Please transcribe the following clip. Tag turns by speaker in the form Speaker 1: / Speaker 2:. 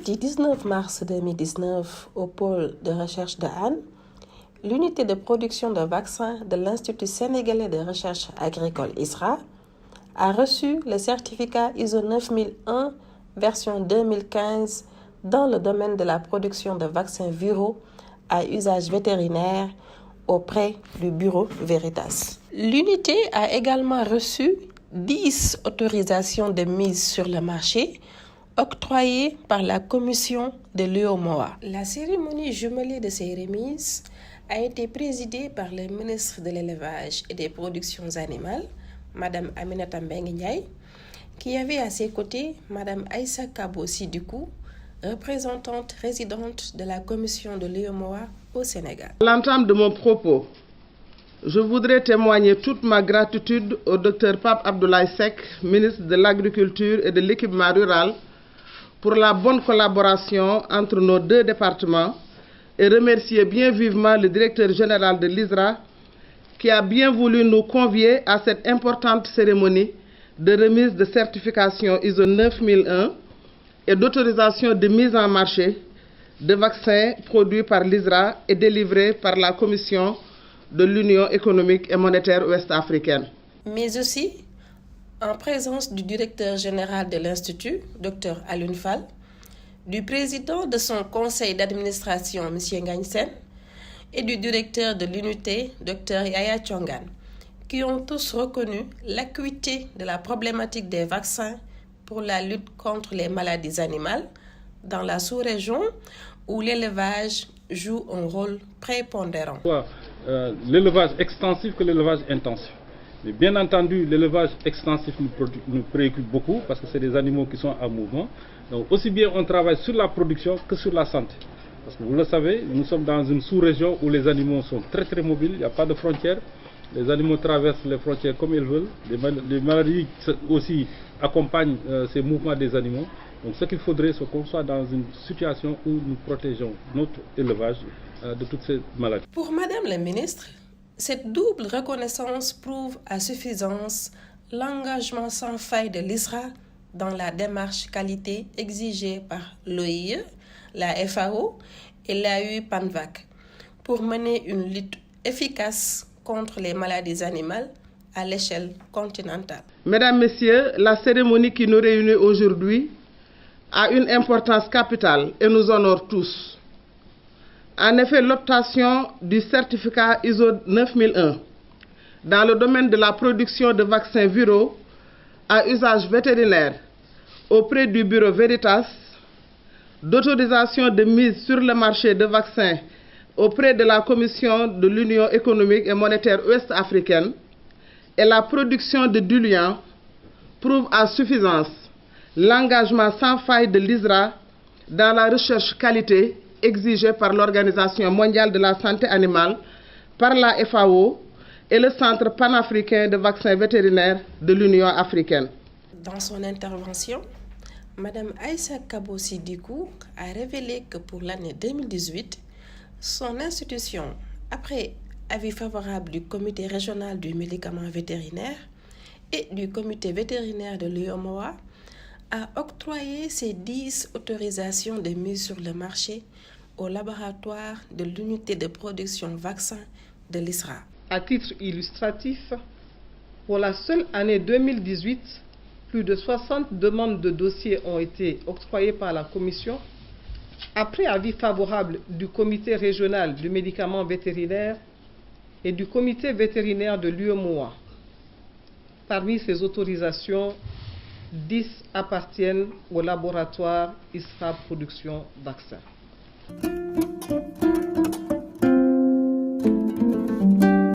Speaker 1: mardi 19 mars 2019, au pôle de recherche de Hann, l'unité de production de vaccins de l'Institut sénégalais de recherche agricole ISRA a reçu le certificat ISO 9001 version 2015 dans le domaine de la production de vaccins viraux à usage vétérinaire auprès du bureau Veritas. L'unité a également reçu 10 autorisations de mise sur le marché octroyées par la commission de l'UEMOA. La cérémonie jumelée de ces remises a été présidée par le ministre de l'Élevage et des Productions animales, Madame Aminata Mbengue Ndiaye, qui avait à ses côtés Madame Aïssa Kabo Sidibé, représentante résidente de la commission de l'UEMOA au Sénégal.
Speaker 2: À l'entame de mon propos, je voudrais témoigner toute ma gratitude au Dr Pape Abdoulaye Seck, ministre de l'Agriculture et de l'Équipement rural, pour la bonne collaboration entre nos deux départements et remercier bien vivement le directeur général de l'ISRA qui a bien voulu nous convier à cette importante cérémonie de remise de certification ISO 9001 et d'autorisation de mise en marché de vaccins produits par l'ISRA et délivrés par la Commission de l'Union économique et monétaire ouest-africaine.
Speaker 1: Mais aussi en présence du directeur général de l'Institut, Dr Alioune Fall, du président de son conseil d'administration, M. Ngagne Sène, et du directeur de l'unité, Dr Yaya Thiongane, qui ont tous reconnu l'acuité de la problématique des vaccins pour la lutte contre les maladies animales dans la sous-région où l'élevage joue un rôle prépondérant.
Speaker 3: L'élevage extensif que l'élevage intensif. Mais bien entendu, l'élevage extensif nous préoccupe beaucoup parce que c'est des animaux qui sont en mouvement. Donc aussi bien on travaille sur la production que sur la santé. Parce que vous le savez, nous sommes dans une sous-région où les animaux sont très très mobiles, il n'y a pas de frontières. Les animaux traversent les frontières comme ils veulent. Les maladies aussi accompagnent ces mouvements des animaux. Donc ce qu'il faudrait, c'est qu'on soit dans une situation où nous protégeons notre élevage de toutes ces maladies.
Speaker 1: Pour Madame la ministre, cette double reconnaissance prouve à suffisance l'engagement sans faille de l'ISRA dans la démarche qualité exigée par l'OIE, la FAO et l'AU-PANVAC pour mener une lutte efficace contre les maladies animales à l'échelle continentale.
Speaker 2: Mesdames, Messieurs, la cérémonie qui nous réunit aujourd'hui a une importance capitale et nous honore tous. En effet, l'obtention du certificat ISO 9001 dans le domaine de la production de vaccins viraux à usage vétérinaire auprès du bureau Veritas, d'autorisation de mise sur le marché de vaccins auprès de la Commission de l'Union économique et monétaire ouest-africaine et la production de diluants prouvent à suffisance l'engagement sans faille de l'ISRA dans la recherche qualité exigée par l'Organisation mondiale de la santé animale, par la FAO et le Centre panafricain de vaccins vétérinaires de l'Union africaine.
Speaker 1: Dans son intervention, Mme Aïssa Kabo Sidibé a révélé que pour l'année 2018, son institution, après avis favorable du comité régional du médicament vétérinaire et du comité vétérinaire de l'UEMOA, a octroyé ses 10 autorisations de mise sur le marché au laboratoire de l'unité de production vaccin de l'ISRA.
Speaker 2: À titre illustratif, pour la seule année 2018, plus de 60 demandes de dossiers ont été octroyées par la Commission, après avis favorable du comité régional du médicament vétérinaire et du comité vétérinaire de l'UEMOA. Parmi ces autorisations, 10 appartiennent au laboratoire ISRA Production Vaccins.